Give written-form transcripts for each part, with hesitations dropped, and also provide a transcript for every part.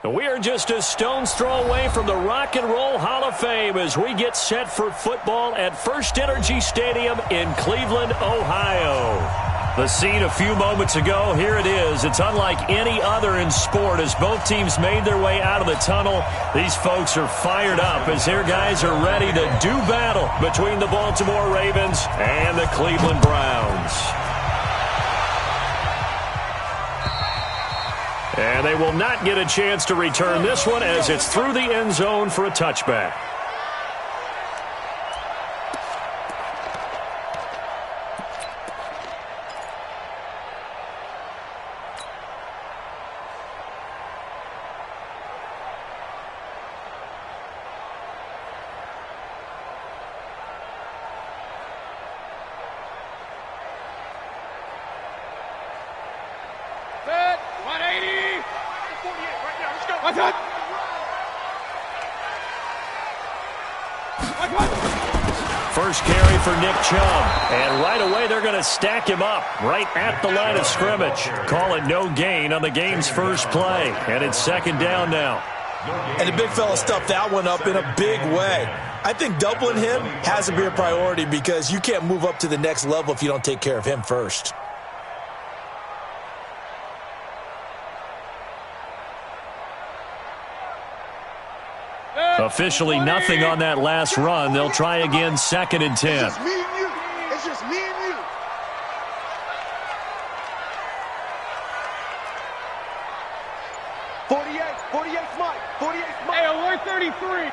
We are just a stone's throw away from the Rock and Roll Hall of Fame as we get set for football at First Energy Stadium in Cleveland, Ohio. The scene a few moments ago, here it is. It's unlike any other in sport as both teams made their way out of the tunnel. These folks are fired up as their guys are ready to do battle between the Baltimore Ravens and the Cleveland Browns. And they will not get a chance to return this one as it's through the end zone for a touchback. First carry for Nick Chubb, and right away they're going to stack him up right at the line of scrimmage. Call it no gain on the game's first play, and it's second down now. And the big fella stuffed that one up in a big way. I think doubling him has to be a priority because you can't move up to the next level if you don't take care of him first. Officially nothing on that last run. They'll try again, second and 10. It's just me and you. It's just me and you. .48 Mike. 48 Mike. Hey, alert 33.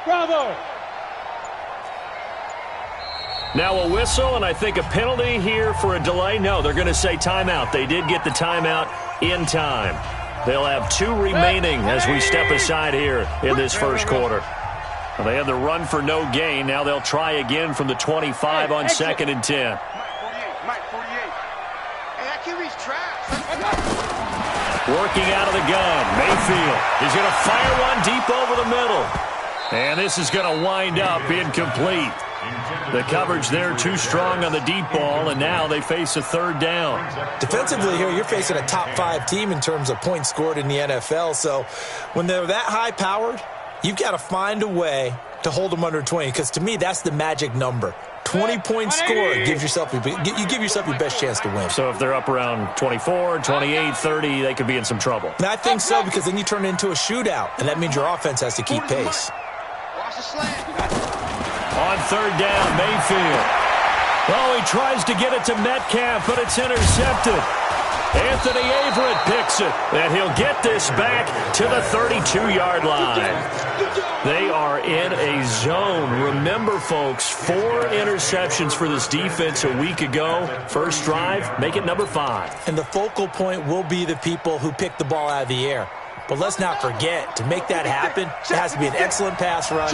Bravo. Now a whistle, and I think a penalty here for a delay. No, they're going to say timeout. They did get the timeout in time. They'll have two remaining as we step aside here in this first quarter. Well, they have the run for no gain. Now they'll try again from the 25 on second and 10. Mike 48. Hey, that QB's trash. Working out of the gun. Mayfield is going to fire one deep over the middle. And this is going to wind up incomplete. The coverage there too strong on the deep ball, and now they face a third down. Defensively here, you're facing a top-5 team in terms of points scored in the NFL, so when they're that high-powered, you've got to find a way to hold them under 20, because to me, that's the magic number. 20-point score gives yourself, you give yourself your best chance to win. So if they're up around 24, 28, 30, they could be in some trouble. And I think so, because then you turn it into a shootout, and that means your offense has to keep pace. Watch the slant. On third down, Mayfield. Oh, he tries to get it to Metcalf, but it's intercepted. Anthony Averett picks it, and he'll get this back to the 32-yard line. They are in a zone. Remember, folks, 4 interceptions for this defense a week ago. First drive, make it number 5. And the focal point will be the people who pick the ball out of the air. But let's not forget, to make that happen, it has to be an excellent pass rush,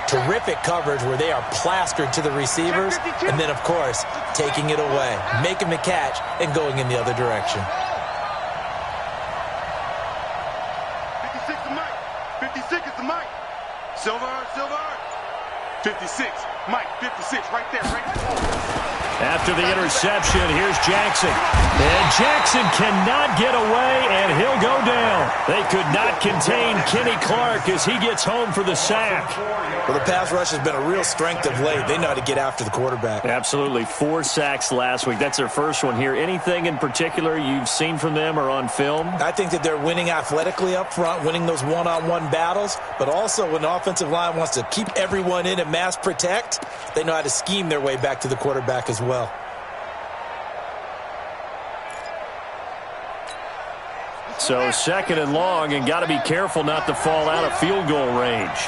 terrific coverage where they are plastered to the receivers, and then, of course, taking it away, making the catch, and going in the other direction. 56 to Mike. 56 is the Mike. Silver. 56. Mike, 56, right there. After the interception, here's Jackson. And Jackson cannot get away, and he'll go down. They could not contain Kenny Clark as he gets home for the sack. Well, the pass rush has been a real strength of late. They know how to get after the quarterback. Absolutely. 4 sacks last week. That's their first one here. Anything in particular you've seen from them or on film? I think that they're winning athletically up front, winning those one-on-one battles, but also when the offensive line wants to keep everyone in and mass protect, they know how to scheme their way back to the quarterback as well. So second and long, and got to be careful not to fall out of field goal range.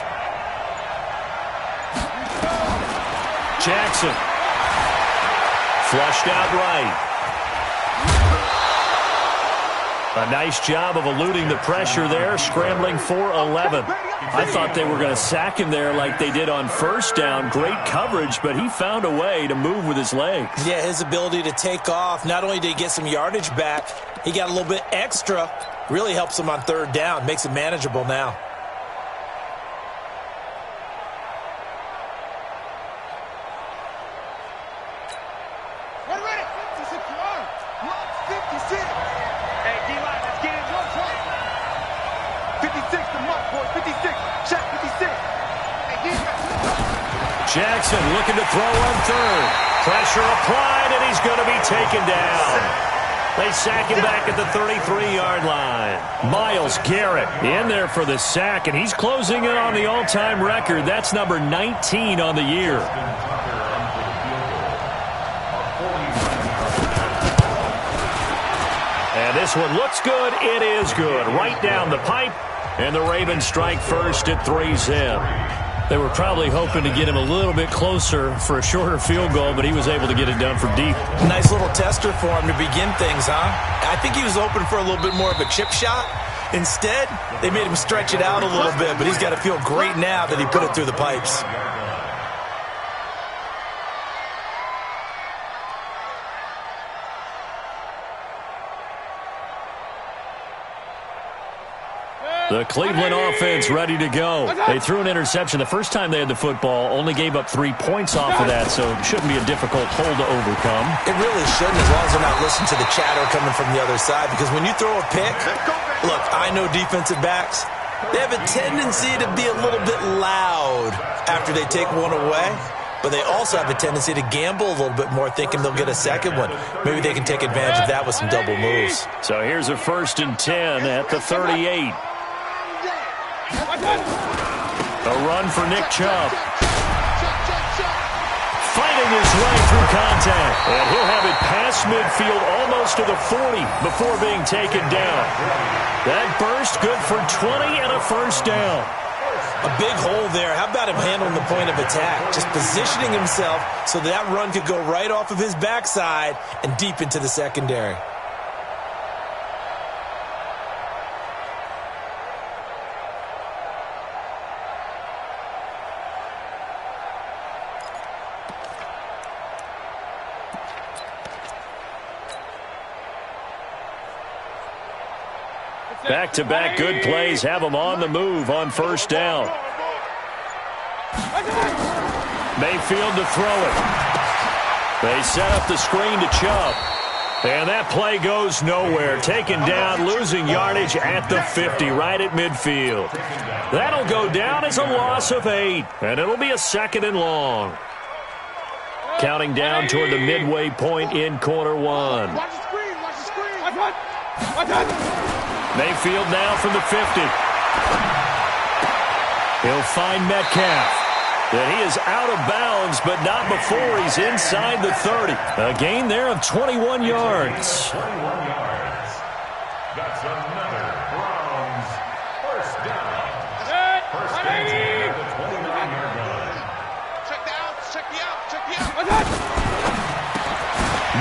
Jackson. Flushed out right. A nice job of eluding the pressure there, scrambling for 11. I thought they were going to sack him there like they did on first down. Great coverage, but he found a way to move with his legs. Yeah, his ability to take off, not only did he get some yardage back, he got a little bit extra. Really helps him on third down, makes it manageable now. Jackson looking to throw on third. Pressure applied, and he's going to be taken down. They sack him back at the 33-yard line. Myles Garrett in there for the sack, and he's closing in on the all-time record. That's number 19 on the year. And this one looks good. It is good. Right down the pipe, and the Ravens strike first at 3-zip. They were probably hoping to get him a little bit closer for a shorter field goal, but he was able to get it done from deep. Nice little tester for him to begin things, huh? I think he was open for a little bit more of a chip shot. Instead, they made him stretch it out a little bit, but he's got to feel great now that he put it through the pipes. The Cleveland offense ready to go. They threw an interception the first time they had the football, only gave up 3 points off of that, so it shouldn't be a difficult hole to overcome. It really shouldn't, as long as they're not listening to the chatter coming from the other side, because when you throw a pick, look, I know defensive backs, they have a tendency to be a little bit loud after they take one away, but they also have a tendency to gamble a little bit more, thinking they'll get a second one. Maybe they can take advantage of that with some double moves. So here's a 1st and 10 at the 38. A run for Nick Chubb. Fighting his way through contact. And he'll have it past midfield almost to the 40 before being taken down. That burst good for 20 and a 1st down. A big hole there. How about him handling the point of attack? Just positioning himself so that run could go right off of his backside and deep into the secondary. Back-to-back good plays have them on the move on 1st down. Mayfield to throw it. They set up the screen to Chubb. And that play goes nowhere. Taken down, losing yardage at the 50, right at midfield. That'll go down as a loss of 8, and it'll be a 2nd and long. Counting down toward the midway point in quarter 1. Watch the screen. Watch the screen. Mayfield now from the 50. He'll find Metcalf. And he is out of bounds, but not before he's inside the 30. A gain there of 21 yards. That's another Browns 1st down. 1st and 10 at the 29-yard line. Check the out. Check the out.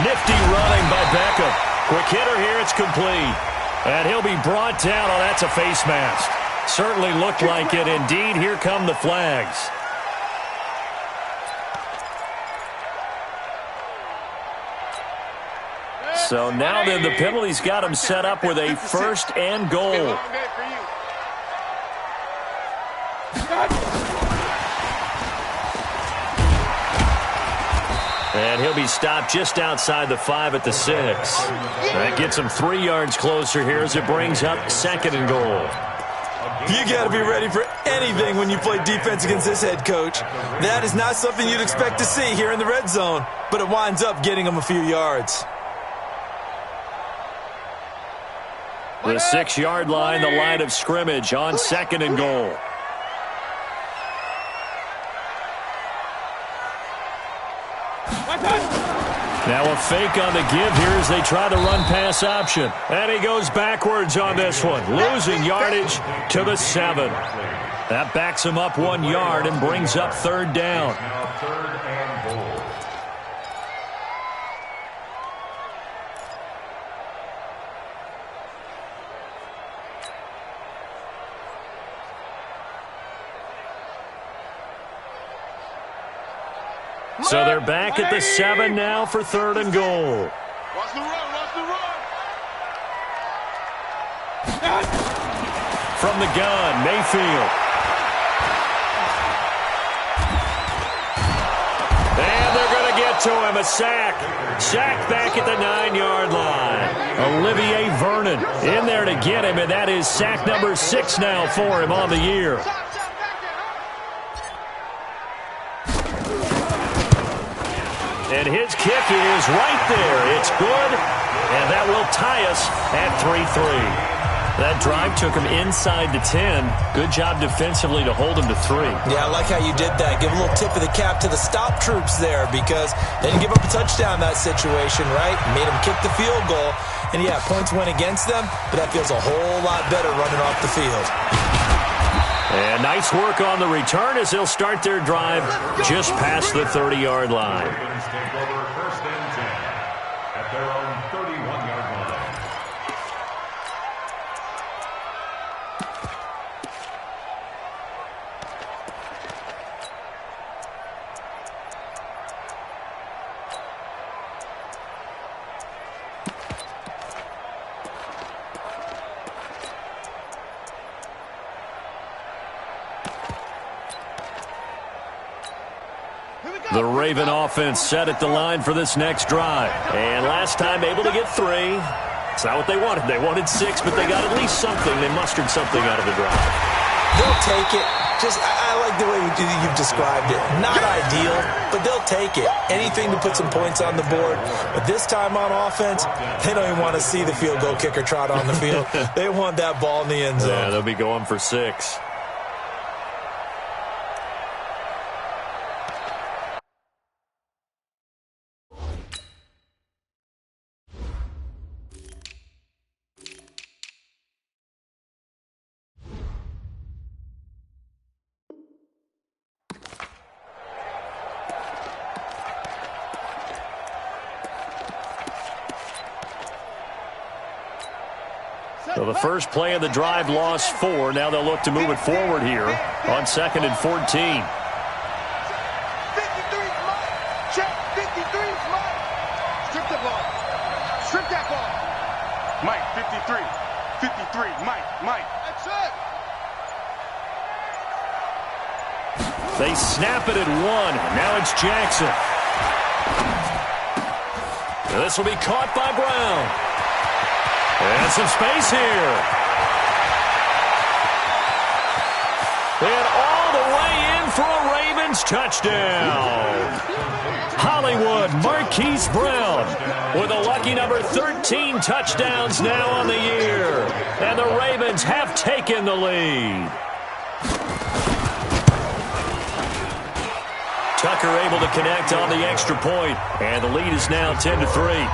Nifty running by Beckham. Quick hitter here. It's complete. And he'll be brought down. Oh, that's a face mask. Certainly looked like it. Indeed, here come the flags. So now then, the penalty's got him set up with a 1st and goal. And he'll be stopped just outside the 5 at the 6. That gets him 3 yards closer here as it brings up 2nd and goal. You got to be ready for anything when you play defense against this head coach. That is not something you'd expect to see here in the red zone, but it winds up getting him a few yards. The 6-yard line, the line of scrimmage on 2nd and goal. Now a fake on the give here as they try to run pass option. And he goes backwards on this one, losing yardage to the 7. That backs him up 1 yard and brings up 3rd down. Now 3rd and goal. So they're back at the 7 now for 3rd and goal. Watch the run. Watch the run. From the gun, Mayfield. And they're going to get to him, a sack. Sack back at the 9-yard line. Olivier Vernon in there to get him, and that is sack number 6 now for him on the year. And his kick is right there. It's good, and that will tie us at 3-3. That drive took him inside the 10. Good job defensively to hold him to 3. Yeah, I like how you did that. Give a little tip of the cap to the stop troops there because they didn't give up a touchdown in that situation, right? Made them kick the field goal. And, yeah, points went against them, but that feels a whole lot better running off the field. And nice work on the return as they'll start their drive just past the 30-yard line. Take over first and 10 at their own 31-yard line. The Raven offense set at the line for this next drive. And last time able to get 3. It's not what they wanted. They wanted 6, but they got at least something. They mustered something out of the drive. They'll take it. I like the way you've described it. Not ideal, but they'll take it. Anything to put some points on the board. But this time on offense, they don't even want to see the field goal kicker trot on the field. They want that ball in the end zone. Yeah, they'll be going for 6. So the first play of the drive lost 4. Now they'll look to move it forward here on 2nd and 14. 53's Mike. Check. 53's Mike. Strip the ball. Strip that ball. Mike, 53. 53. Mike. That's it. They snap it at 1. Now it's Jackson. This will be caught by Brown. And some space here. And all the way in for a Ravens touchdown. Hollywood Marquise Brown with a lucky number 13 touchdowns now on the year. And the Ravens have taken the lead. Tucker able to connect on the extra point. And the lead is now 10-3.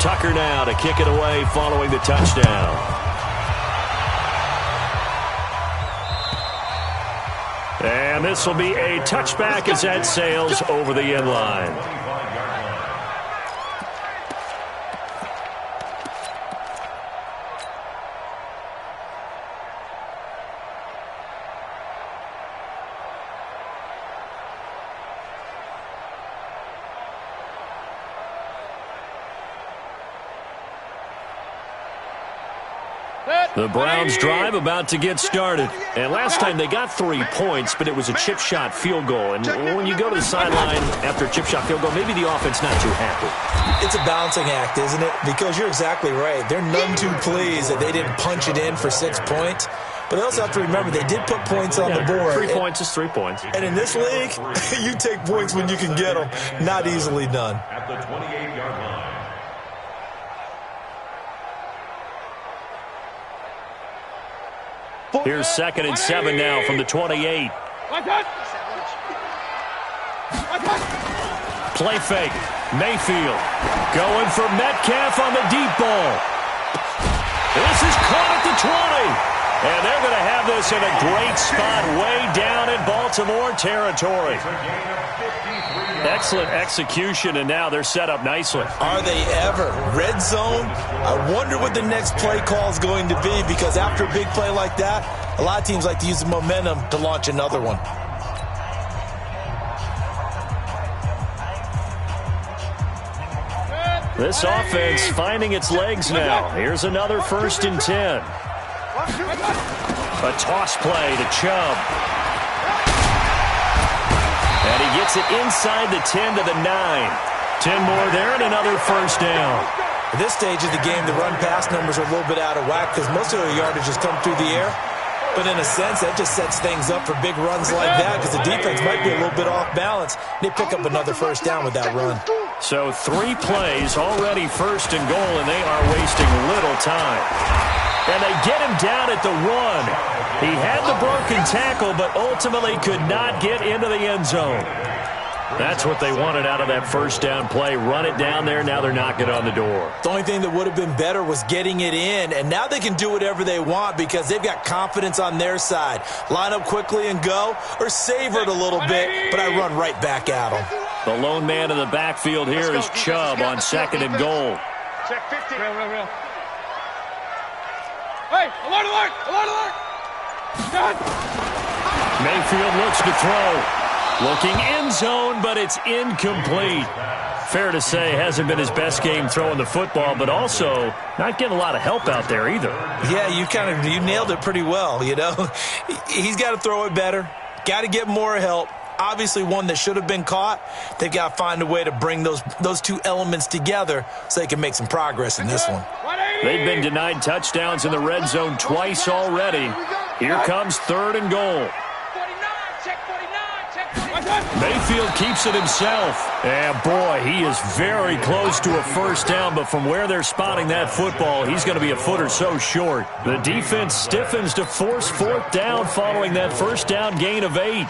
Tucker now to kick it away following the touchdown. And this will be a touchback as that sails over the end line. The Browns drive about to get started. And last time they got 3 points, but it was a chip shot field goal. And when you go to the sideline after a chip shot field goal, maybe the offense not too happy. It's a balancing act, isn't it? Because you're exactly right. They're none too pleased that they didn't punch it in for 6 points. But they also have to remember they did put points on the board. 3 points is 3 points. And in this league, you take points when you can get them. Not easily done. At the 28-yard line. Here's 2nd and 7 now from the 28. Play fake. Mayfield going for Metcalf on the deep ball. This is caught at the 20. And they're going to have this in a great spot way down in Baltimore territory. Excellent execution, and now they're set up nicely. Are they ever? Red zone? I wonder what the next play call is going to be, because after a big play like that, a lot of teams like to use the momentum to launch another one. This offense finding its legs now. Here's another 1st and 10. A toss play to Chubb. And he gets it inside the 10 to the 9. 10 more there and another 1st down. At this stage of the game, the run-pass numbers are a little bit out of whack because most of the yardage has come through the air. But in a sense, that just sets things up for big runs like that because the defense might be a little bit off balance. They pick up another first down with that run. So 3 plays, already first and goal, and they are wasting little time. And they get him down at the 1. He had the broken tackle, but ultimately could not get into the end zone. That's what they wanted out of that first down play. Run it down there. Now they're knocking on the door. The only thing that would have been better was getting it in, and now they can do whatever they want because they've got confidence on their side. Line up quickly and go, or savor it a little bit, but I run right back at them. The lone man in the backfield here is Chubb on 2nd and goal. Check 50. Real. Hey, alert! Done. Mayfield looks to throw. Looking end zone, but it's incomplete. Fair to say, hasn't been his best game throwing the football, but also not getting a lot of help out there either. Yeah, you nailed it pretty well, you know. He's got to throw it better. Got to get more help. Obviously one that should have been caught. They've got to find a way to bring those two elements together so they can make some progress in this one. They've been denied touchdowns in the red zone twice already. Here comes 3rd and goal. Mayfield keeps it himself. And boy, he is very close to a first down, but from where they're spotting that football, he's going to be a foot or so short. The defense stiffens to force 4th down following that first down gain of 8.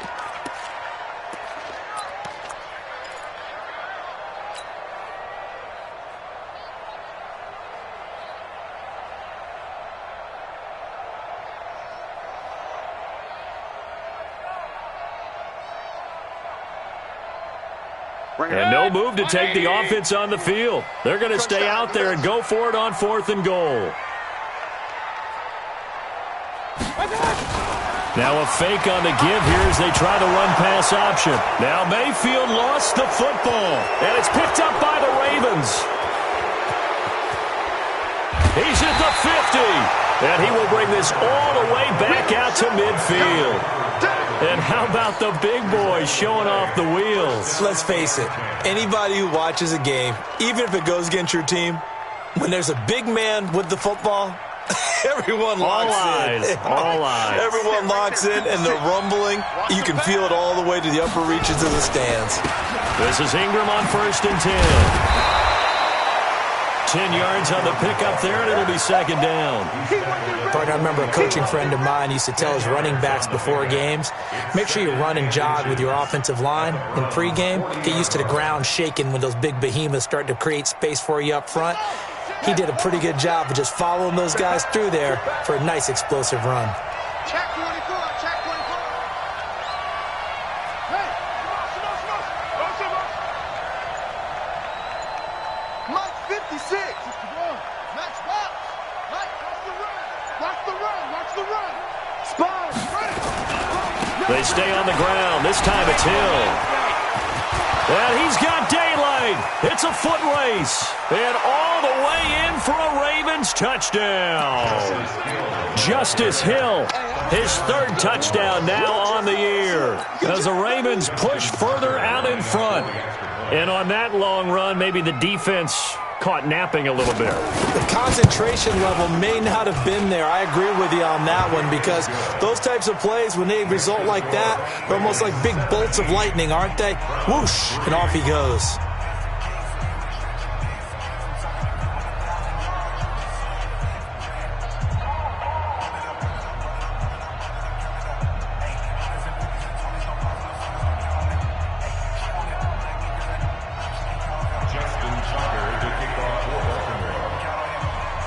And no move to take the offense on the field. They're going to stay out there and go for it on 4th and goal. Now a fake on the give here as they try the run-pass option. Now Mayfield lost the football, and it's picked up by the Ravens. He's at the 50, and he will bring this all the way back out to midfield. And how about the big boys showing off the wheels? Let's face it, anybody who watches a game, even if it goes against your team, when there's a big man with the football, everyone locks in. All eyes. Everyone locks in, and the rumbling, you can feel it all the way to the upper reaches of the stands. This is Ingram on 1st and 10. 10 yards on the pickup there, and it'll be 2nd down. I remember a coaching friend of mine used to tell his running backs before games, make sure you run and jog with your offensive line in pregame. Get used to the ground shaking when those big behemoths start to create space for you up front. He did a pretty good job of just following those guys through there for a nice explosive run. Check 24. Hey, Mike 56. Max box. Mike, watch the run. Spot. They stay on the ground. This time it's Hill. And he's got daylight. It's a foot race. And all the way in for a Ravens touchdown. Justice Hill, his 3rd touchdown now on the year, as the Ravens push further out in front. And on that long run, maybe the defense caught napping a little bit. The concentration level may not have been there. I agree with you on that one because those types of plays, when they result like that, they're almost like big bolts of lightning, aren't they? Whoosh, and off he goes.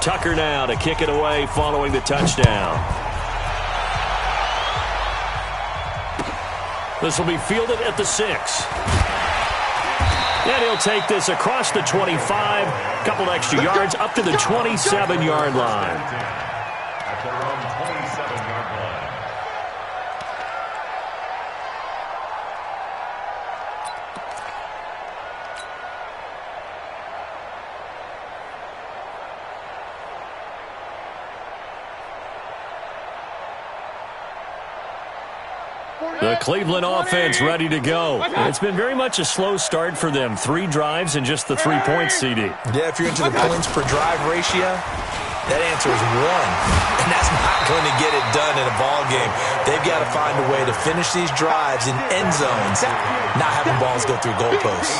Tucker now to kick it away following the touchdown. This will be fielded at the 6. And he'll take this across the 25, a couple extra yards up to the 27-yard line. At their own 27-yard line. The Cleveland offense ready to go. It's been very much a slow start for them. 3 drives and just the 3 points, CD. Yeah, if you're into the points per drive ratio, that answer is 1. And that's not going to get it done in the ball game. They've got to find a way to finish these drives in end zones, not having balls go through goalposts.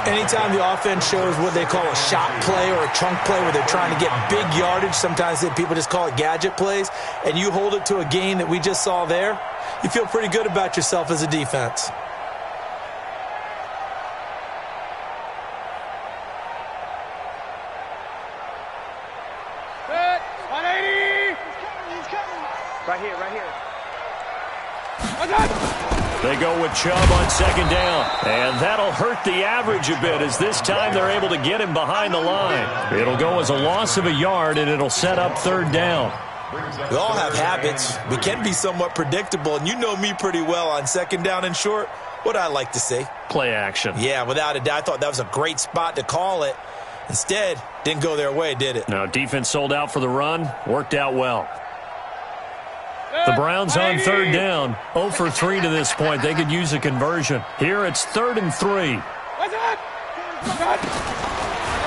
Anytime the offense shows what they call a shot play or a chunk play where they're trying to get big yardage, sometimes people just call it gadget plays, and you hold it to a gain that we just saw there, you feel pretty good about yourself as a defense. Right here, right here. They go with Chubb on second down. And that'll hurt the average a bit as this time they're able to get him behind the line. It'll go as a loss of a yard, and it'll set up third down. We all have habits. We can be somewhat predictable, and you know me pretty well on second down and short. What I like to say? Play action. Yeah, without a doubt. I thought that was a great spot to call it. Instead, didn't go their way, did it? No, defense sold out for the run. Worked out well. The Browns on third down. 0 for 3 to this point. They could use a conversion. Here it's 3rd and 3.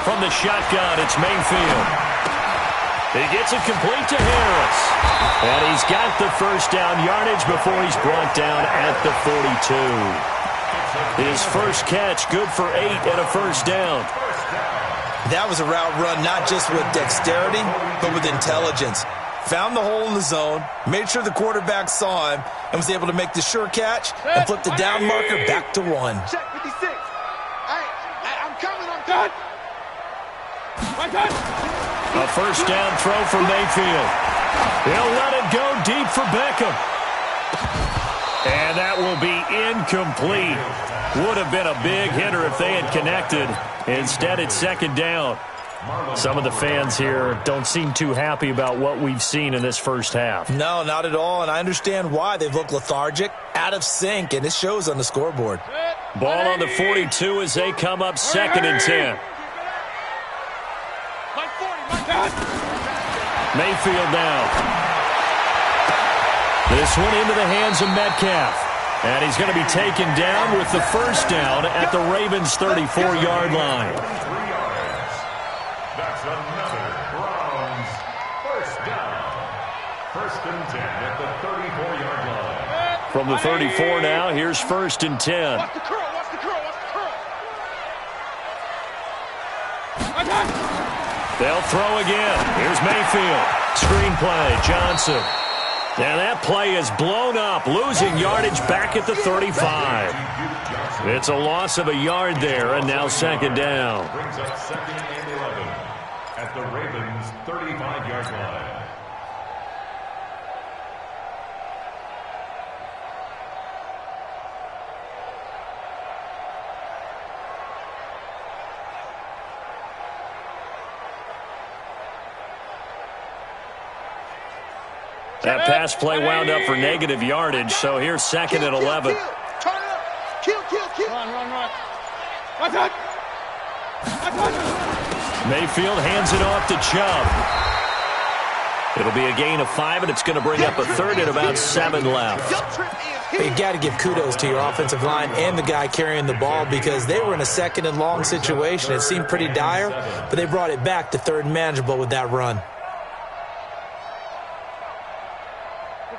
From the shotgun, it's Mayfield. He gets it complete to Harris. And he's got the first down yardage before he's brought down at the 42. His first catch, good for 8 and a first down. That was a route run not just with dexterity, but with intelligence. Found the hole in the zone, made sure the quarterback saw him, and was able to make the sure catch and flip the down marker back to 1. Check 56. I'm coming, I'm done. A first down throw for Mayfield. He'll let it go deep for Beckham. And that will be incomplete. Would have been a big hitter if they had connected. Instead, it's second down. Some of the fans here don't seem too happy about what we've seen in this first half. No, not at all, and I understand why. They've looked lethargic, out of sync, and it shows on the scoreboard. Ball on the 42 as they come up 2nd and 10. Mayfield now. This one into the hands of Metcalf. And he's going to be taken down with the first down at the Ravens' 34-yard line. That's another Browns first down. 1st and 10 at the 34-yard line. From the 34 now, here's 1st and 10. Watch the curl, watch the curl, watch the curl. They'll throw again. Here's Mayfield. Screenplay, Johnson. And that play is blown up, losing yardage back at the 35. It's a loss of a yard there, and now second down. Brings up 2nd and 11 at the Ravens' 35-yard line. That pass play wound up for negative yardage, so here's 2nd and 11. Turn it up. Kill. Run. Mayfield hands it off to Chubb. It'll be a gain of 5, and it's going to bring up a 3rd and about 7 left. You got to give kudos to your offensive line and the guy carrying the ball because they were in a 2nd and long situation. It seemed pretty dire, but they brought it back to 3rd and manageable with that run.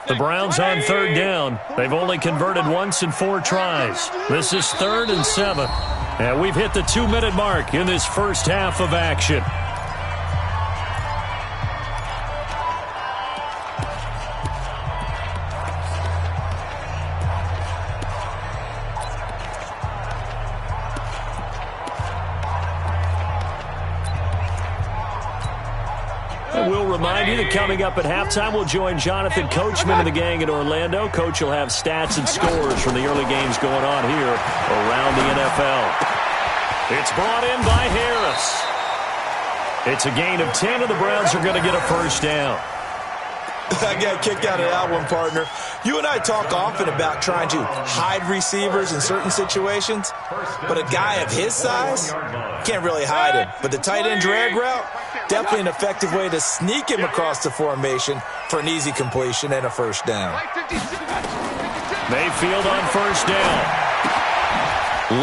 The Browns on 3rd down. They've only converted once in 4 tries. This is 3rd and 7. And we've hit the 2-minute mark in this first half of action. We'll remind you that coming up at halftime, we'll join Jonathan Coachman and the gang in Orlando. Coach will have stats and scores from the early games going on here around the NFL. It's brought in by Harris. It's a gain of 10, and the Browns are going to get a first down. I got a kick out of that one, partner. You and I talk often about trying to hide receivers in certain situations, but a guy of his size can't really hide him. But the tight end drag route, definitely an effective way to sneak him across the formation for an easy completion and a first down. Mayfield on first down.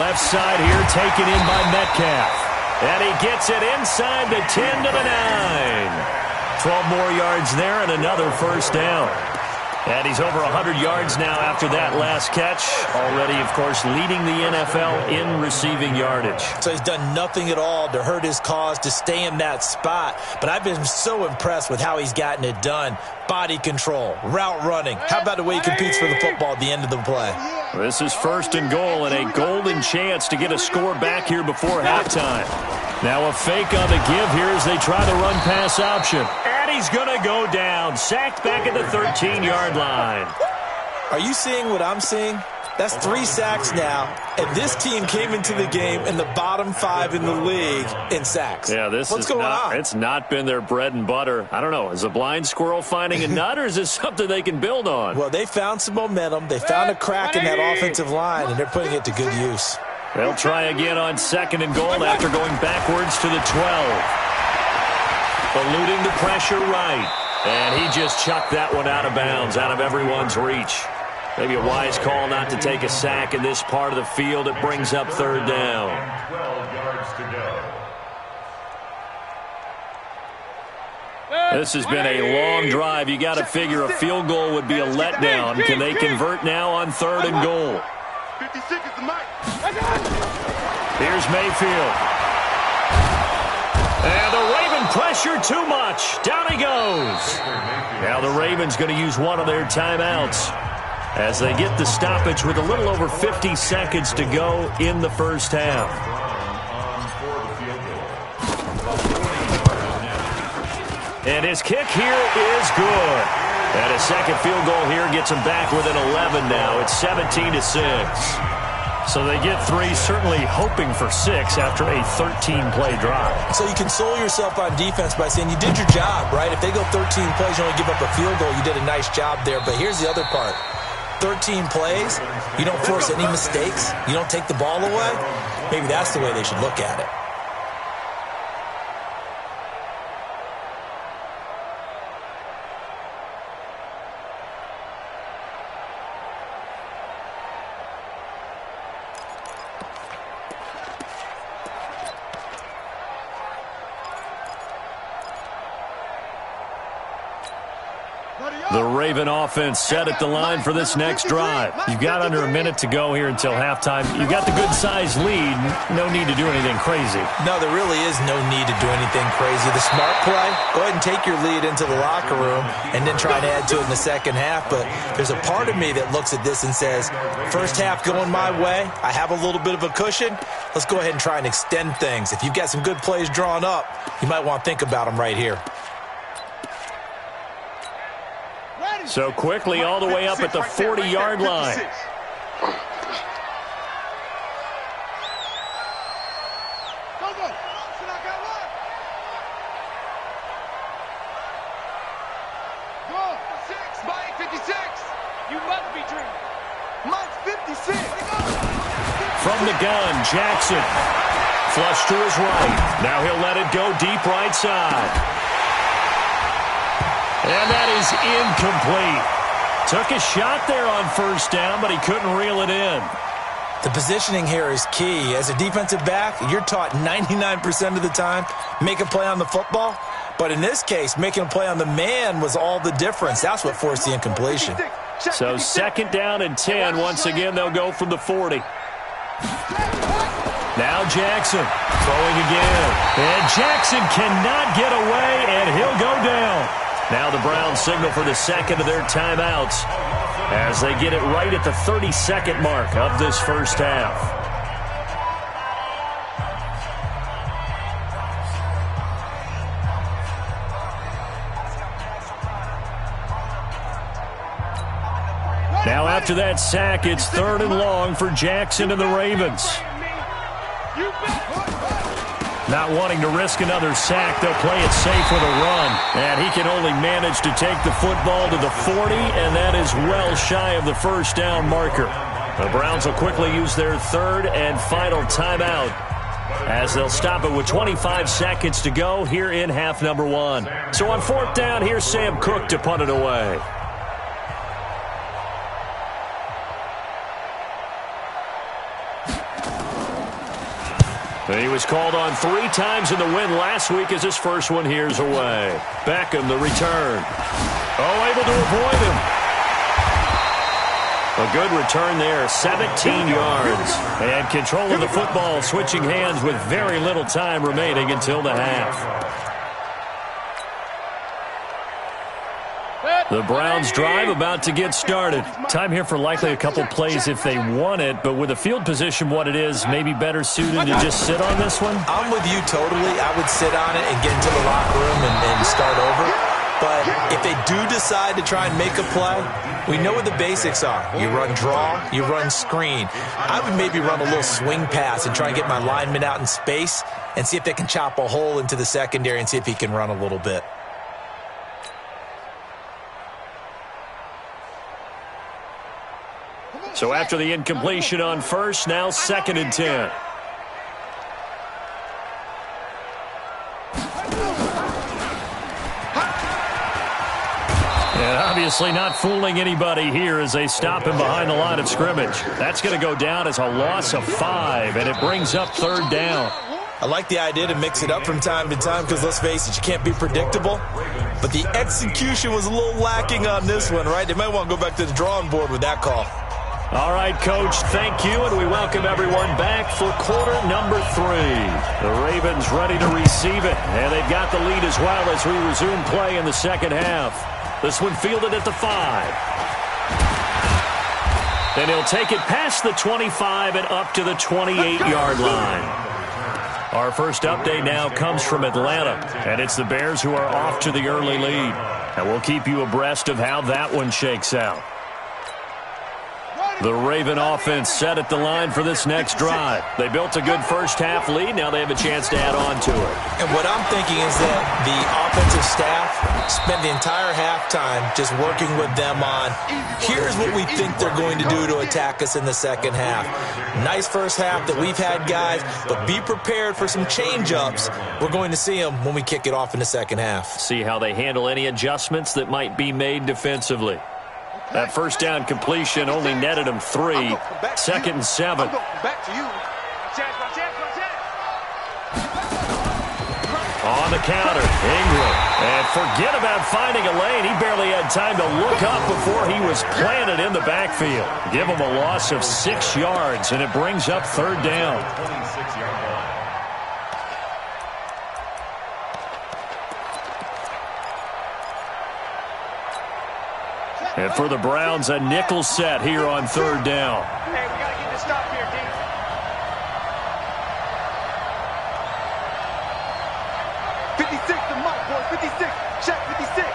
Left side here taken in by Metcalf. And he gets it inside the 10 to the 9. 12 more yards there and another first down. And he's over 100 yards now after that last catch. Already, of course, leading the NFL in receiving yardage. So he's done nothing at all to hurt his cause, to stay in that spot. But I've been so impressed with how he's gotten it done. Body control, route running. How about the way he competes for the football at the end of the play? This is 1st and goal and a golden chance to get a score back here before halftime. Now a fake on the give here as they try the run-pass option. And he's going to go down. Sacked back at the 13-yard line. Are you seeing what I'm seeing? That's 3 sacks now, and this team came into the game in the bottom 5 in the league in sacks. Yeah, What's going on? It's not been their bread and butter. I don't know. Is a blind squirrel finding a nut, or is this something they can build on? Well, they found some momentum. They found a crack in that offensive line, and they're putting it to good use. They'll try again on 2nd and goal after going backwards to the 12. Eluding the pressure right. And he just chucked that one out of bounds, out of everyone's reach. Maybe a wise call not to take a sack in this part of the field. It brings up 3rd down. 12 yards to go. This has been a long drive. You got to figure a field goal would be a letdown. Can they convert now on 3rd and goal? 56 is the mic. Here's Mayfield. And the Raven pressure too much. Down he goes. Now the Ravens going to use one of their timeouts as they get the stoppage with a little over 50 seconds to go in the first half. And his kick here is good. And a second field goal here gets him back within 11 now. It's 17-6. So they get 3, certainly hoping for 6 after a 13-play drive. So you console yourself on defense by saying you did your job, right? If they go 13 plays, you only give up a field goal, you did a nice job there. But here's the other part. 13 plays, you don't force any mistakes, you don't take the ball away. Maybe that's the way they should look at it. The Raven offense set at the line for this next drive. You've got under a minute to go here until halftime. You've got the good-sized lead. No need to do anything crazy. No, there really is no need to do anything crazy. The smart play, go ahead and take your lead into the locker room and then try to add to it in the second half. But there's a part of me that looks at this and says, first half going my way, I have a little bit of a cushion. Let's go ahead and try and extend things. If you've got some good plays drawn up, you might want to think about them right here. So quickly all the way up at the 40-yard line. Mike 56. You must be dreaming. Mike 56. From the gun, Jackson. Flush to his right. Now he'll let it go deep right side. And that is incomplete. Took a shot there on first down, but he couldn't reel it in. The positioning here is key. As a defensive back, you're taught 99% of the time, make a play on the football. But in this case, making a play on the man was all the difference. That's what forced the incompletion. So 2nd down and 10. Once again, they'll go from the 40. Now Jackson throwing again. And Jackson cannot get away, and he'll go down. Now the Browns signal for the second of their timeouts as they get it right at the 30-second mark of this first half. Now after that sack, it's 3rd and long for Jackson and the Ravens. Not wanting to risk another sack, they'll play it safe with a run. And he can only manage to take the football to the 40, and that is well shy of the first down marker. The Browns will quickly use their 3rd and final timeout as they'll stop it with 25 seconds to go here in half number 1. So on 4th down, here's Sam Cook to punt it away. He was called on 3 times in the win last week as his first one here's away. Beckham, the return. Oh, able to avoid him. A good return there, 17 yards. And control of the football, switching hands with very little time remaining until the half. The Browns drive about to get started. Time here for likely a couple plays if they want it, but with the field position what it is, maybe better suited to just sit on this one? I'm with you totally. I would sit on it and get into the locker room and start over. But if they do decide to try and make a play, we know what the basics are. You run draw, you run screen. I would maybe run a little swing pass and try and get my lineman out in space and see if they can chop a hole into the secondary and see if he can run a little bit. So after the incompletion on first, now 2nd and 10. And obviously not fooling anybody here as they stop him behind the line of scrimmage. That's going to go down as a loss of 5, and it brings up 3rd down. I like the idea to mix it up from time to time because, let's face it, you can't be predictable. But the execution was a little lacking on this one, right? They might want to go back to the drawing board with that call. All right, Coach, thank you, and we welcome everyone back for quarter number 3. The Ravens ready to receive it, and they've got the lead as well as we resume play in the second half. This one fielded at the 5. Then he'll take it past the 25 and up to the 28-yard line. Our first update now comes from Atlanta, and it's the Bears who are off to the early lead. And we'll keep you abreast of how that one shakes out. The Raven offense set at the line for this next drive. They built a good first-half lead. Now they have a chance to add on to it. And what I'm thinking is that the offensive staff spent the entire halftime just working with them on, here's what we think they're going to do to attack us in the second half. Nice first half that we've had, guys, but be prepared for some change-ups. We're going to see them when we kick it off in the second half. See how they handle any adjustments that might be made defensively. That first down completion only netted him 3. 2nd and 7. Back to you. On the counter, Ingram. And forget about finding a lane. He barely had time to look up before he was planted in the backfield. Give him a loss of 6 yards, and it brings up 3rd down. And for the Browns, a nickel set here on 3rd down. Hey, we got to get this stop here, D. 56, the mark, boy. 56. Check 56.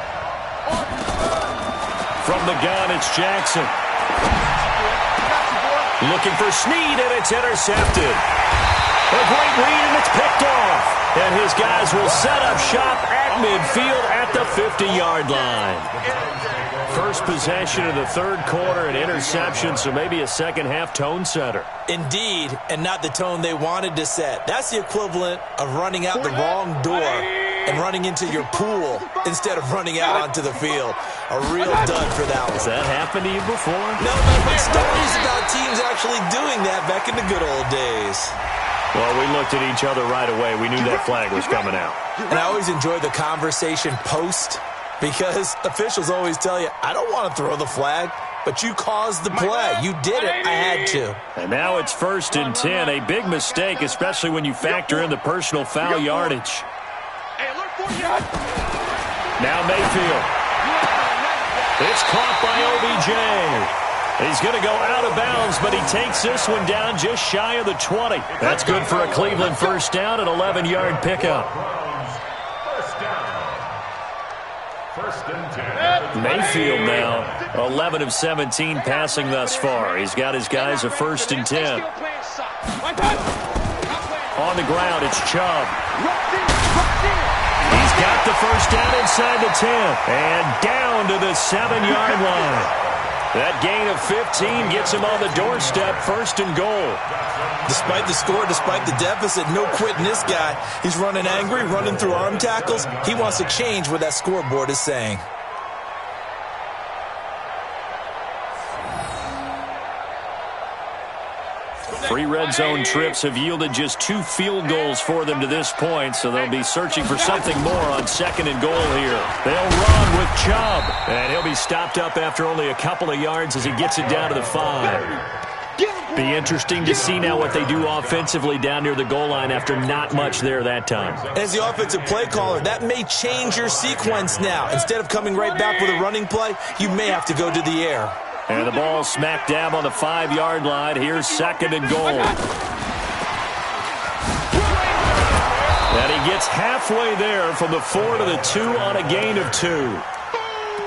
From the gun, it's Jackson. Looking for Snead, and it's intercepted. A great read, and it's picked off. And his guys will set up shop at midfield at the 50-yard line. First possession of the 3rd quarter, an interception, so maybe a second-half tone setter. Indeed, and not the tone they wanted to set. That's the equivalent of running out the wrong door and running into your pool instead of running out onto the field. A real dud for that one. Has that happened to you before? No, but stories about teams actually doing that back in the good old days. Well, we looked at each other right away. We knew that flag was coming out. And I always enjoy the conversation post, because officials always tell you, I don't want to throw the flag, but you caused the play. You did it. I had to. And now it's 1st and 10. A big mistake, especially when you factor in the personal foul yardage. Now Mayfield. It's caught by OBJ. He's going to go out of bounds, but he takes this one down just shy of the 20. That's good for a Cleveland first down, an 11-yard pickup. Mayfield now 11 of 17 passing thus far. He's got his guys a 1st and 10. On the ground, it's Chubb. He's got the first down inside the 10 and down to the 7-yard line. That gain of 15 gets him on the doorstep, 1st and goal. Despite the score, despite the deficit, no quitting this guy. He's running angry, running through arm tackles. He wants to change what that scoreboard is saying. 3 red zone trips have yielded just 2 field goals for them to this point, so they'll be searching for something more on 2nd and goal here. They'll run with Chubb, and he'll be stopped up after only a couple of yards as he gets it down to the 5. Be interesting to see now what they do offensively down near the goal line after not much there that time. As the offensive play caller, that may change your sequence now. Instead of coming right back with a running play, you may have to go to the air. And the ball smack dab on the 5-yard line. Here's 2nd and goal. And he gets halfway there from the 4 to the 2 on a gain of 2.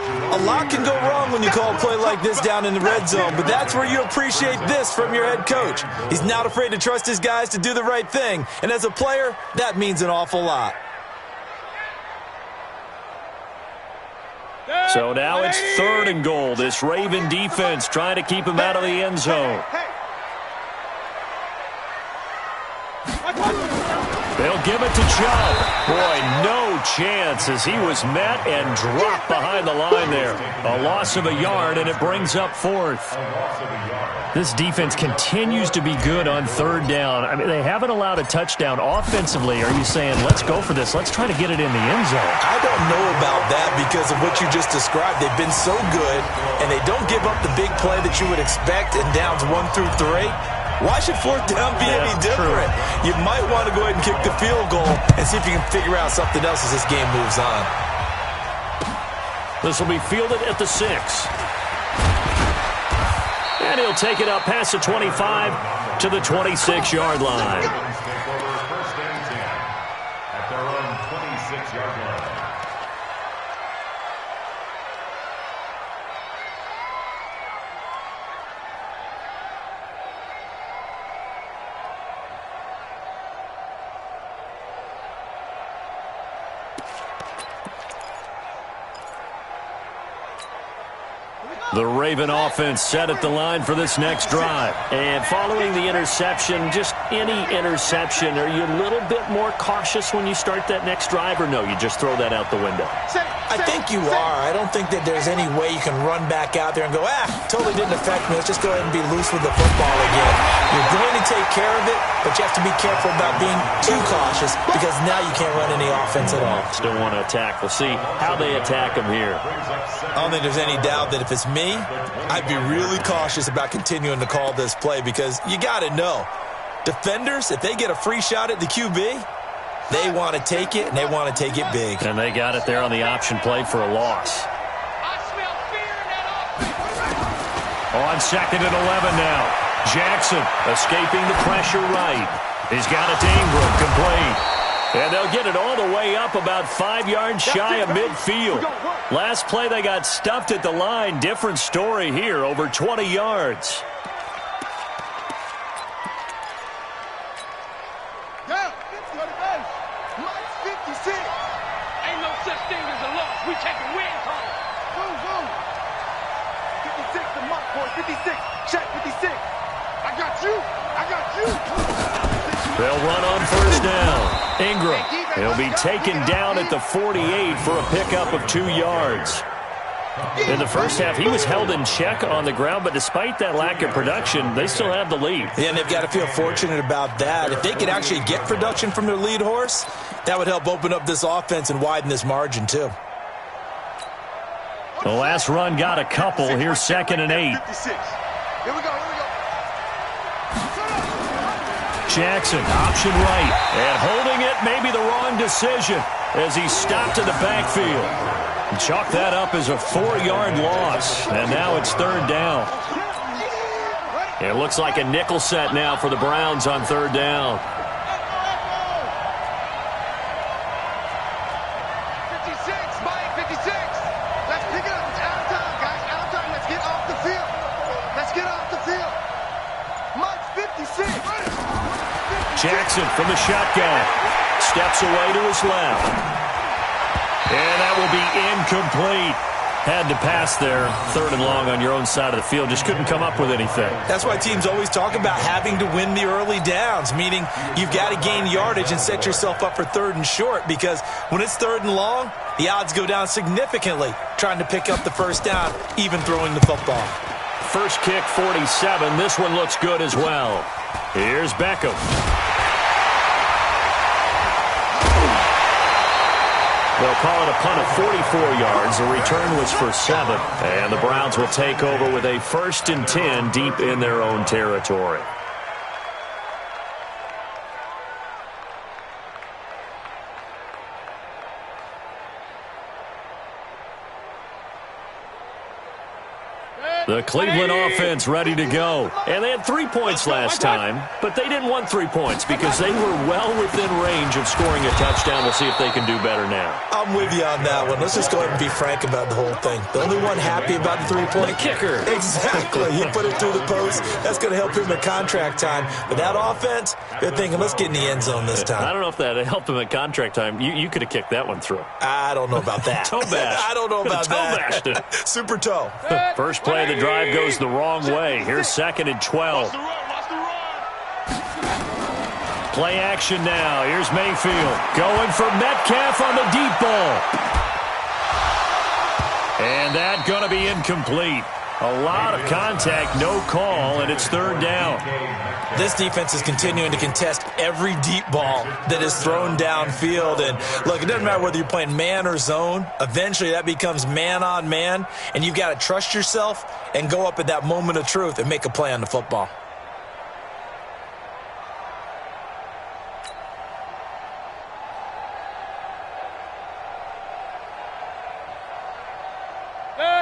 A lot can go wrong when you call a play like this down in the red zone, but that's where you appreciate this from your head coach. He's not afraid to trust his guys to do the right thing, and as a player, that means an awful lot. So now it's 3rd and goal. This Raven defense trying to keep him out of the end zone. They'll give it to Chubb. Boy, no chance as he was met and dropped behind the line there. A loss of a yard, and it brings up 4th. This defense continues to be good on 3rd down. I mean, they haven't allowed a touchdown offensively. Are you saying, let's go for this? Let's try to get it in the end zone. I don't know about that because of what you just described. They've been so good, and they don't give up the big play that you would expect in downs 1 through 3. Why should 4th down be any different? You might want to go ahead and kick the field goal and see if you can figure out something else as this game moves on. This will be fielded at the 6. And he'll take it up past the 25 to the 26-yard line. First and 10 at their own 26-yard line. The Raven offense set at the line for this next drive. And following the interception, just any interception, are you a little bit more cautious when you start that next drive, or no, you just throw that out the window? I think you are. I don't think that there's any way you can run back out there and go, totally didn't affect me. Let's just go ahead and be loose with the football again. You're going to take care of it, but you have to be careful about being too cautious because now you can't run any offense at all. Still want to attack. We'll see how they attack them here. I don't think there's any doubt that if it's me, I'd be really cautious about continuing to call this play because you got to know, defenders, if they get a free shot at the QB, they want to take it, and they want to take it big. And they got it there on the option play for a loss. On 2nd and 11 now. Jackson escaping the pressure right. He's got it to Ingram, complete. And they'll get it all the way up about 5 yards shy of midfield. Last play they got stuffed at the line. Different story here, over 20 yards. Ain't no such thing as a loss. We taking wins home. Boom. 56 to Mark, boy. 56. Check 56. I got you. They'll run on 1st down. Ingram, he'll be taken down at the 48 for a pickup of 2 yards. In the first half, he was held in check on the ground, but despite that lack of production, they still have the lead. Yeah, and they've got to feel fortunate about that. If they could actually get production from their lead horse, that would help open up this offense and widen this margin, too. The last run got a couple. Here's 2nd and 8. Here we go. Jackson, option right. And holding it, maybe the wrong decision as he stopped in the backfield. Chalk that up as a 4-yard loss. And now it's 3rd down. It looks like a nickel set now for the Browns on 3rd down. 56, Mike, 56. Let's pick it up. It's out of time, guys. Out of time. Let's get off the field. Mike, 56. Jackson from the shotgun. Steps away to his left. And that will be incomplete. Had to pass there. 3rd and long on your own side of the field. Just couldn't come up with anything. That's why teams always talk about having to win the early downs, meaning you've got to gain yardage and set yourself up for 3rd and short, because when it's 3rd and long, the odds go down significantly trying to pick up the 1st down, even throwing the football. first kick 47. This one looks good as well. Here's Beckham. They'll call it a punt of 44 yards. The return was for 7. And the Browns will take over with a 1st and 10 deep in their own territory. The Cleveland offense ready to go. And they had 3 points last time, but they didn't want 3 points because they were well within range of scoring a touchdown. We'll see if they can do better now. I'm with you on that one. Let's just go ahead and be frank about the whole thing. The only one happy about the 3-point? The kicker. Exactly. He put it through the post. That's going to help him at contract time. But that offense, they're thinking, let's get in the end zone this time. I don't know if that helped him at contract time. You could have kicked that one through. I don't know about that. Toe bash. I don't know about toe that. Toe bashed it. Super toe. First play of the drive goes the wrong way. Here's 2nd and 12. Play action now. Here's Mayfield going for Metcalf on the deep ball. And that going to be incomplete. A lot of contact, no call, and it's 3rd down. This defense is continuing to contest every deep ball that is thrown downfield. And, look, it doesn't matter whether you're playing man or zone. Eventually, that becomes man-on-man, and you've got to trust yourself and go up at that moment of truth and make a play on the football.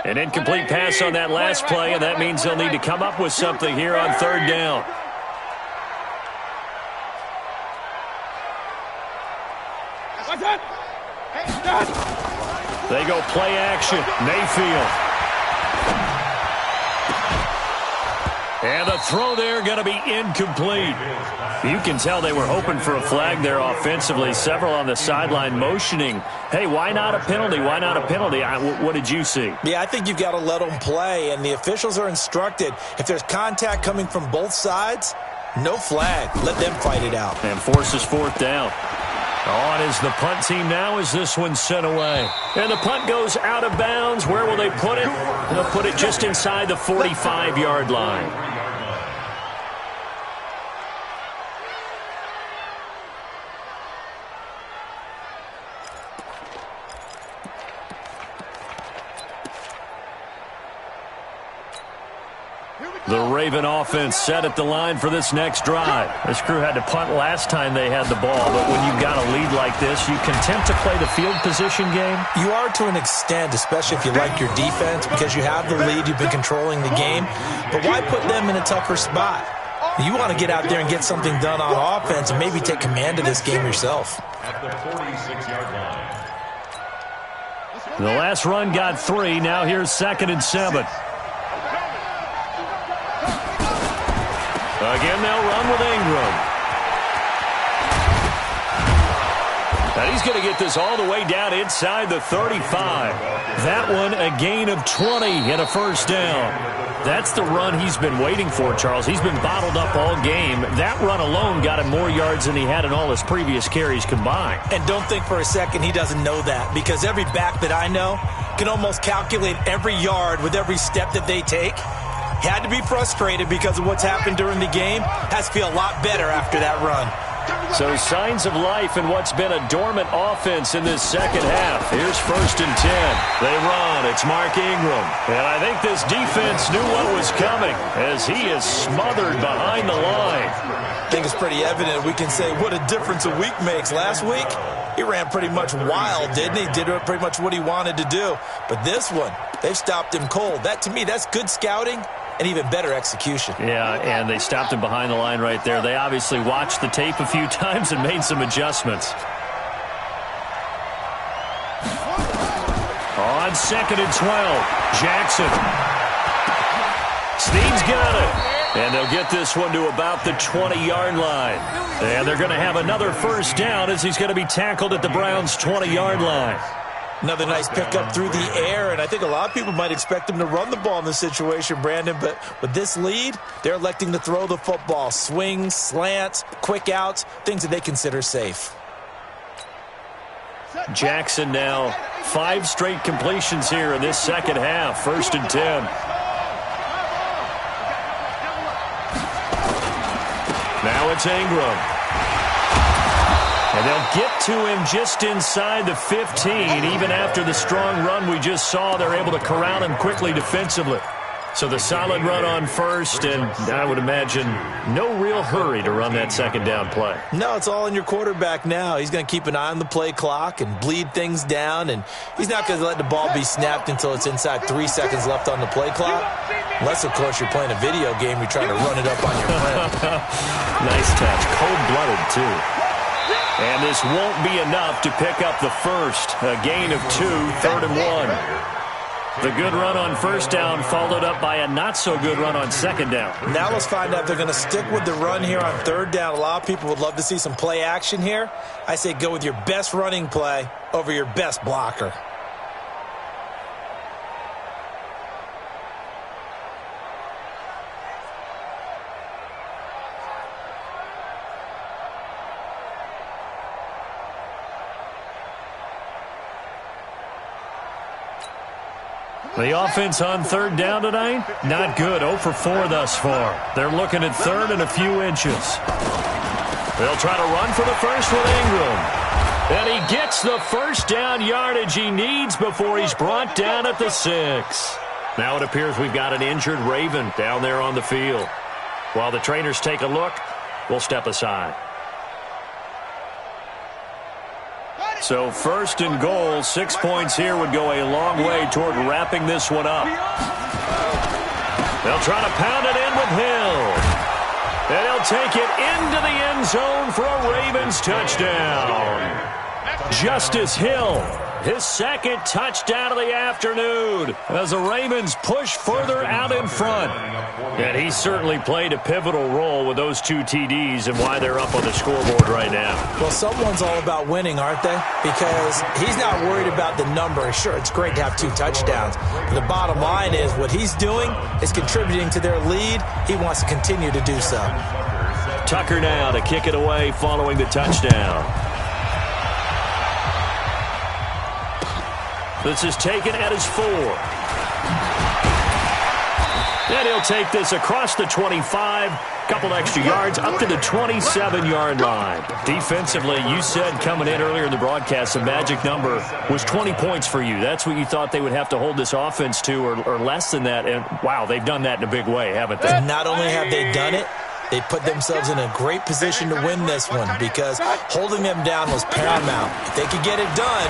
An incomplete pass on that last play, and that means they'll need to come up with something here on 3rd down. They go play action. Mayfield. And the throw there going to be incomplete. You can tell they were hoping for a flag there offensively. Several on the sideline motioning, hey, why not a penalty? Why not a penalty? What did you see? Yeah, I think you've got to let them play, and the officials are instructed, if there's contact coming from both sides, no flag. Let them fight it out. And forces 4th down. On is the punt team now as this one's sent away. And the punt goes out of bounds. Where will they put it? They'll put it just inside the 45-yard line. The Raven offense set at the line for this next drive. This crew had to punt last time they had the ball, but when you've got a lead like this, you content to play the field position game? You are to an extent, especially if you like your defense, because you have the lead, you've been controlling the game. But why put them in a tougher spot? You want to get out there and get something done on offense and maybe take command of this game yourself. At the 46-yard line. The last run got 3. Now here's 2nd and 7. Again, they'll run with Ingram. And he's going to get this all the way down inside the 35. That one, a gain of 20 and a 1st down. That's the run he's been waiting for, Charles. He's been bottled up all game. That run alone got him more yards than he had in all his previous carries combined. And don't think for a second he doesn't know that, because every back that I know can almost calculate every yard with every step that they take. He had to be frustrated because of what's happened during the game. Has to feel a lot better after that run. So signs of life in what's been a dormant offense in this second half. Here's 1st and 10. They run. It's Mark Ingram. And I think this defense knew what was coming as he is smothered behind the line. I think it's pretty evident. We can say what a difference a week makes. Last week, he ran pretty much wild, didn't he? Did pretty much what he wanted to do. But this one, they've stopped him cold. That, to me, that's good scouting and even better execution. Yeah, and they stopped him behind the line right there. They obviously watched the tape a few times and made some adjustments. On 2nd and 12, Jackson. Snead's got it. And they'll get this one to about the 20-yard line. And they're going to have another 1st down as he's going to be tackled at the Browns' 20-yard line. Another nice pickup through the air, and I think a lot of people might expect him to run the ball in this situation, Brandon, but with this lead, they're electing to throw the football. Swings, slants, quick outs, things that they consider safe. Jackson now 5 straight completions here in this second half. 1st and 10. Now it's Ingram. And they'll get to him just inside the 15. Even after the strong run we just saw, they're able to corral him quickly defensively. So the solid run on first, and I would imagine no real hurry to run that second down play. No, it's all in your quarterback now. He's going to keep an eye on the play clock and bleed things down, and he's not going to let the ball be snapped until it's inside 3 seconds left on the play clock. Unless, of course, you're playing a video game, you're trying to run it up on your friend. Nice touch. Cold-blooded, too. And this won't be enough to pick up the first. A gain of 2, 3rd and 1. The good run on first down followed up by a not-so-good run on second down. Now let's find out if they're going to stick with the run here on third down. A lot of people would love to see some play action here. I say go with your best running play over your best blocker. The offense on third down tonight, not good. 0 for 4 thus far. They're looking at third and a few inches. They'll try to run for the first with Ingram. And he gets the first down yardage he needs before he's brought down at the 6. Now it appears we've got an injured Raven down there on the field. While the trainers take a look, we'll step aside. So first and goal, 6 points here would go a long way toward wrapping this one up. They'll try to pound it in with Hill. And he'll take it into the end zone for a Ravens touchdown. Justice Hill, his second touchdown of the afternoon as the Ravens push further out in front. And he certainly played a pivotal role with those 2 TDs and why they're up on the scoreboard right now. Well, someone's all about winning, aren't they? Because he's not worried about the number. Sure, it's great to have 2 touchdowns. But the bottom line is what he's doing is contributing to their lead. He wants to continue to do so. Tucker now to kick it away following the touchdown. This is taken at his 4. And he'll take this across the 25, couple extra yards, up to the 27-yard line. Defensively, you said coming in earlier in the broadcast, the magic number was 20 points for you. That's what you thought they would have to hold this offense to, or less than that. And, wow, they've done that in a big way, haven't they? And not only have they done it, they put themselves in a great position to win this one because holding them down was paramount. If they could get it done,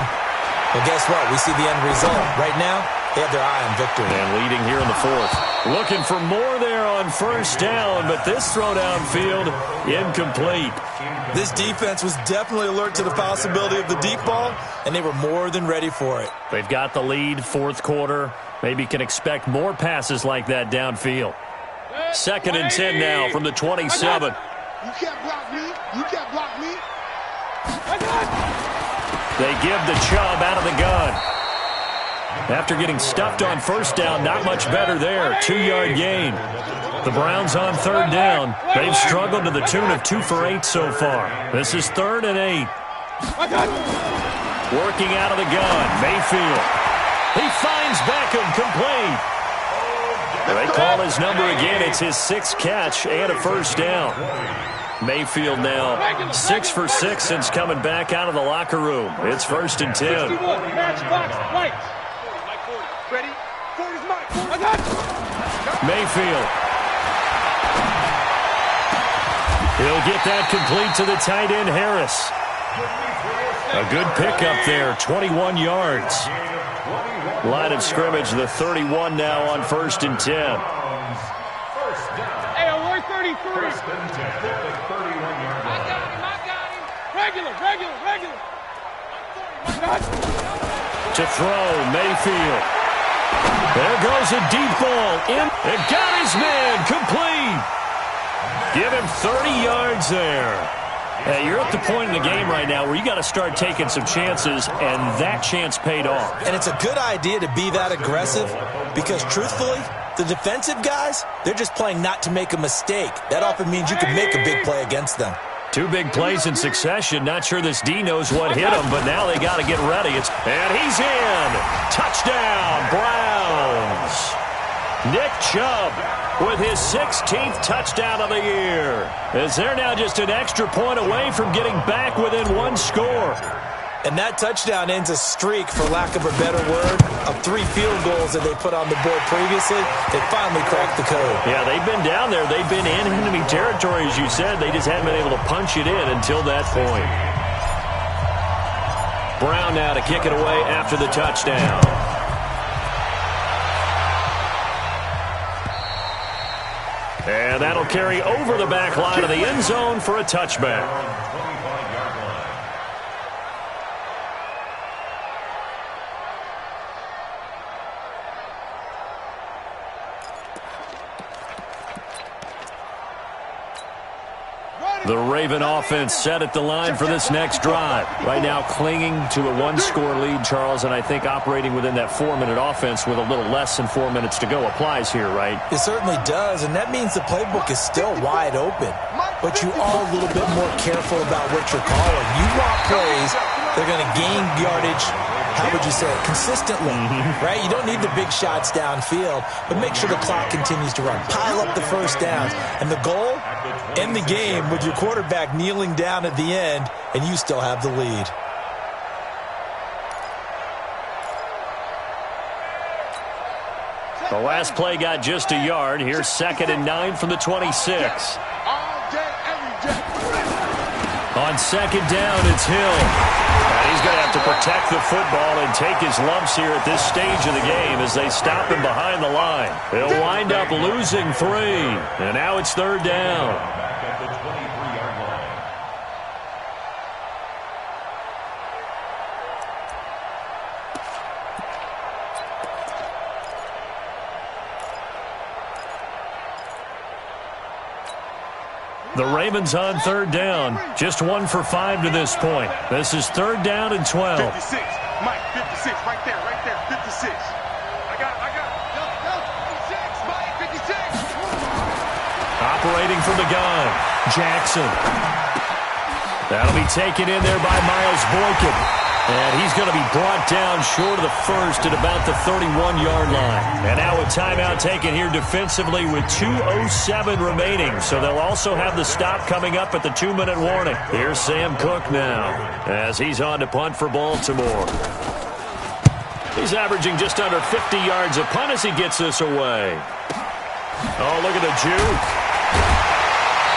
well, guess what? We see the end result. Right now, they have their eye on victory. And leading here in the 4th. Looking for more there on first down, but this throw downfield, incomplete. This defense was definitely alert to the possibility of the deep ball, and they were more than ready for it. They've got the lead, 4th quarter. Maybe can expect more passes like that downfield. 2nd and 10 now from the 27. You can't block me. You can't block me. They give the Chubb out of the gun. After getting stuffed on first down, not much better there. 2-yard gain. The Browns on third down. They've struggled to the tune of 2 for 8 so far. This is 3rd and 8. Working out of the gun. Mayfield. He finds Beckham complete. They call his number again. It's his 6th catch and a first down. Mayfield now 6 for 6 since coming back out of the locker room. It's 1st and 10. Mayfield. He'll get that complete to the tight end, Harris. A good pickup there, 21 yards. Line of scrimmage, the 31 now on 1st and 10. Hey, on 133. First and 10 at the 31-yard line. I got him. Regular. To throw, Mayfield. There goes a deep ball. In. It got his man complete. Give him 30 yards there. Hey, you're at the point in the game right now where you got to start taking some chances, and that chance paid off. And it's a good idea to be that aggressive because, truthfully, the defensive guys, they're just playing not to make a mistake. That often means you can make a big play against them. 2 big plays in succession. Not sure this D knows what hit him, but now they got to get ready. And he's in. Touchdown, Browns. Nick Chubb with his 16th touchdown of the year, as they're now just an extra point away from getting back within one score. And that touchdown ends a streak, for lack of a better word, of 3 field goals that they put on the board previously. They finally cracked the code. Yeah, they've been down there. They've been in enemy territory, as you said. They just hadn't been able to punch it in until that point. Brown now to kick it away after the touchdown. And that'll carry over the back line of the end zone for a touchback. The Raven offense set at the line for this next drive. Right now clinging to a 1-score lead, Charles, and I think operating within that 4-minute offense with a little less than 4 minutes to go applies here, right? It certainly does, and that means the playbook is still wide open. But you are a little bit more careful about what you're calling. You want plays that are going to gain yardage, how would you say it, consistently, right? You don't need the big shots downfield, but make sure the clock continues to run. Pile up the first downs. And the goal, end the game with your quarterback kneeling down at the end, and you still have the lead. The last play got just a yard. Here's 2nd and 9 from the 26. On 2nd down, it's Hill. And he's going to have to protect the football and take his lumps here at this stage of the game as they stop him behind the line. They'll wind up losing 3. And now it's 3rd down. Back at the 23-yard line. The Ravens on 3rd down. Just 1 for 5 to this point. This is 3rd down and 12. 56. Mike, 56. Right there. 56. I got it. 56. Mike, 56. Operating from the gun, Jackson. That'll be taken in there by Miles Boykin. And he's going to be brought down short of the first at about the 31-yard line. And now a timeout taken here defensively with 2:07 remaining. So they'll also have the stop coming up at the 2-minute warning. Here's Sam Cook now as he's on to punt for Baltimore. He's averaging just under 50 yards a punt as he gets this away. Oh, look at the juke.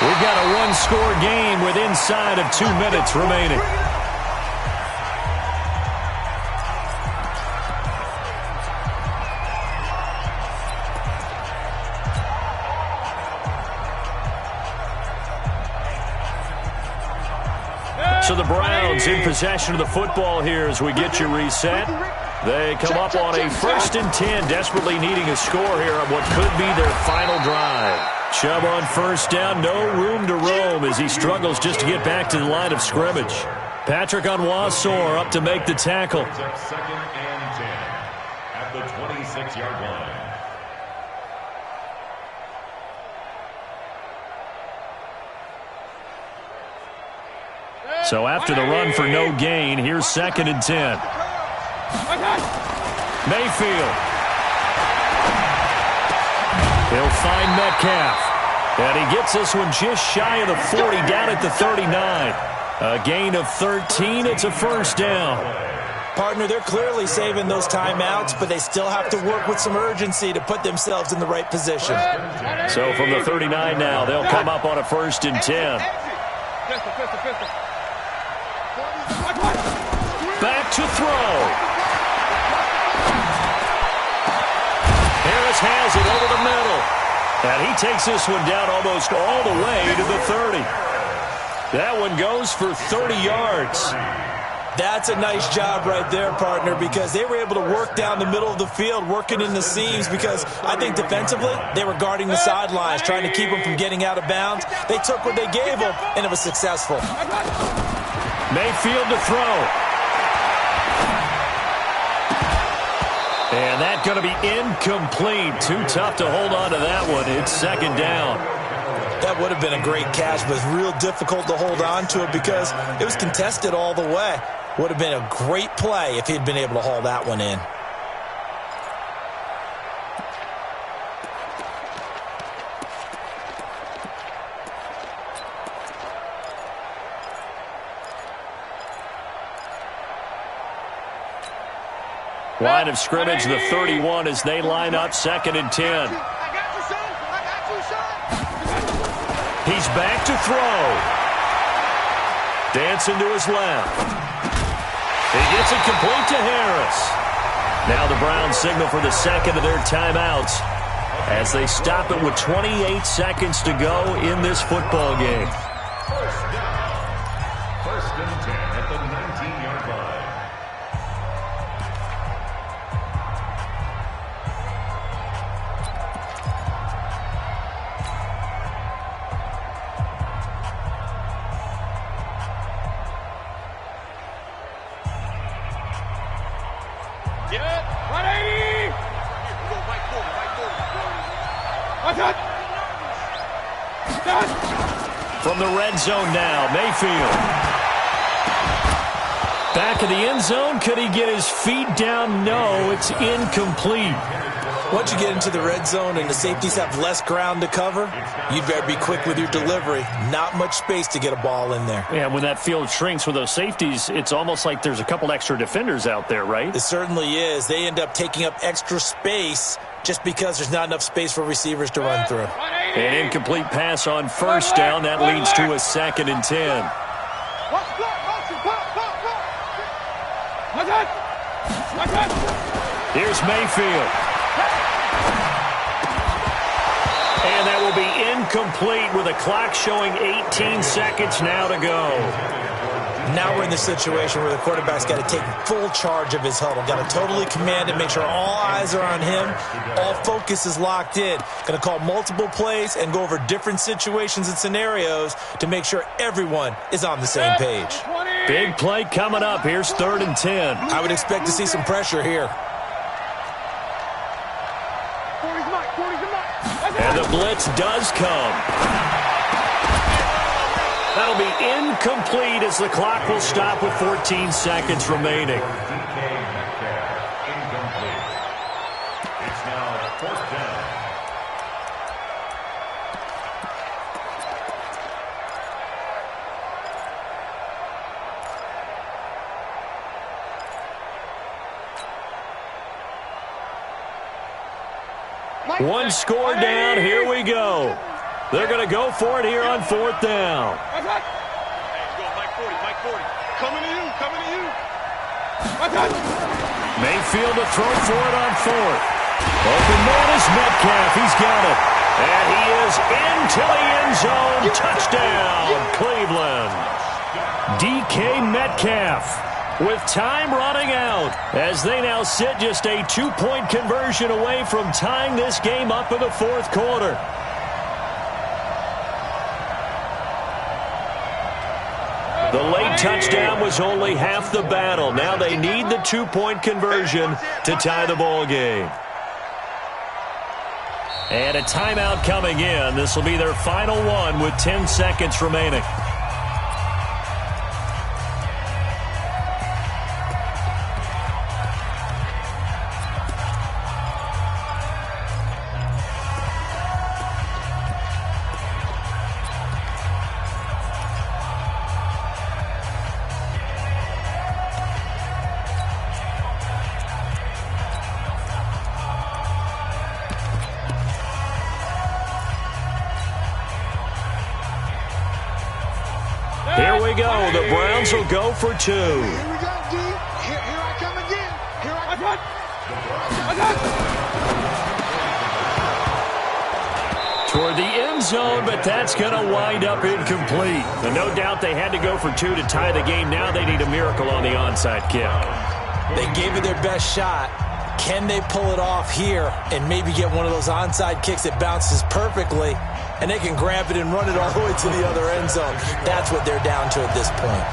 We've got a 1-score game with inside of 2 minutes remaining. So the Browns in possession of the football here as we get you reset. They come up on a 1st and 10, desperately needing a score here on what could be their final drive. Chubb on 1st down, no room to roam as he struggles just to get back to the line of scrimmage. Patrick Onwuasor up to make the tackle. 2nd and 10 at the 26-yard line. So after the run for no gain, here's 2nd and 10. Mayfield. He'll find Metcalf. And he gets this one just shy of the 40, down at the 39. A gain of 13. It's a 1st down. Partner, they're clearly saving those timeouts, but they still have to work with some urgency to put themselves in the right position. So from the 39 now, they'll come up on a 1st and 10. Back to throw. Harris has it over the middle. And he takes this one down almost all the way to the 30. That one goes for 30 yards. That's a nice job right there, partner, because they were able to work down the middle of the field, working in the seams, because I think defensively they were guarding the sidelines, trying to keep them from getting out of bounds. They took what they gave them, and it was successful. Mayfield to throw. And that's going to be incomplete. Too tough to hold on to that one. It's 2nd down. That would have been a great catch, but real difficult to hold on to it because it was contested all the way. Would have been a great play if he'd been able to haul that one in. Line of scrimmage, the 31 as they line up 2nd and 10. I got you, son. I got you, son. He's back to throw. Dancing to his left. He gets it complete to Harris. Now the Browns signal for the second of their timeouts as they stop it with 28 seconds to go in this football game. First down. 1st and 10 at the 19-yard line. Get it. 180. Go right forward, right forward. Watch out. Done. From the red zone now, Mayfield. Back of the end zone. Could he get his feet down? No, it's incomplete. Once you get into the red zone and the safeties have less ground to cover, you'd better be quick with your delivery. Not much space to get a ball in there. Yeah, when that field shrinks with those safeties, it's almost like there's a couple extra defenders out there, right? It certainly is. They end up taking up extra space just because there's not enough space for receivers to run through. An incomplete pass on 1st down. That leads to a 2nd and 10. Watch block, motion, block. Watch out. Watch out. Here's Mayfield. And that will be incomplete with a clock showing 18 seconds now to go. Now we're in the situation where the quarterback's got to take full charge of his huddle. Got to totally command it, make sure all eyes are on him. All focus is locked in. Going to call multiple plays and go over different situations and scenarios to make sure everyone is on the same page. Big play coming up. Here's 3rd and 10. I would expect to see some pressure here. 40's Mike, 40's the Mike. And the blitz does come. That'll be incomplete as the clock will stop with 14 seconds remaining. Incomplete. It's now 4th down. One score down. Here we go. They're going to go for it here on 4th down. Hey, go, Mike 40, Mike 40. Coming to you, coming to you. Watch out. Mayfield to throw for it on 4th. Open man is Metcalf. He's got it. And he is into the end zone. Touchdown, Cleveland. DK Metcalf with time running out as they now sit just a 2-point conversion away from tying this game up in the 4th quarter. The late touchdown was only half the battle. Now they need the 2-point conversion to tie the ball game. And a timeout coming in. This will be their final one with 10 seconds remaining. Here we go. The Browns will go for 2. Here we go, D. Here I come again. Here I come. Toward the end zone, but that's going to wind up incomplete. And no doubt they had to go for 2 to tie the game. Now they need a miracle on the onside kick. They gave it their best shot. Can they pull it off here and maybe get one of those onside kicks that bounces perfectly, and they can grab it and run it all the way to the other end zone? That's what they're down to at this point.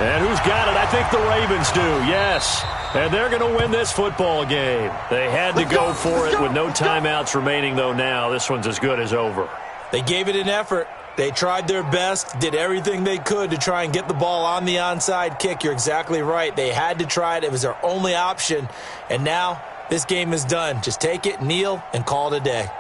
And who's got it? I think the Ravens do, yes. And they're going to win this football game. They had to go for it with no timeouts remaining, though, now. This one's as good as over. They gave it an effort. They tried their best, did everything they could to try and get the ball on the onside kick. You're exactly right. They had to try it. It was their only option. And now this game is done. Just take it, kneel, and call it a day.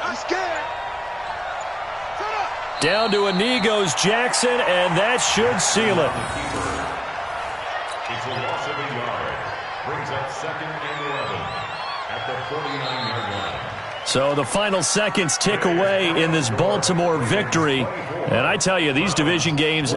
He's scared. Down to a knee goes Jackson, and that should seal it. It's a loss of a yard. Brings up 2nd and 11 at the 49-yard line. So the final seconds tick away in this Baltimore victory. And I tell you, these division games,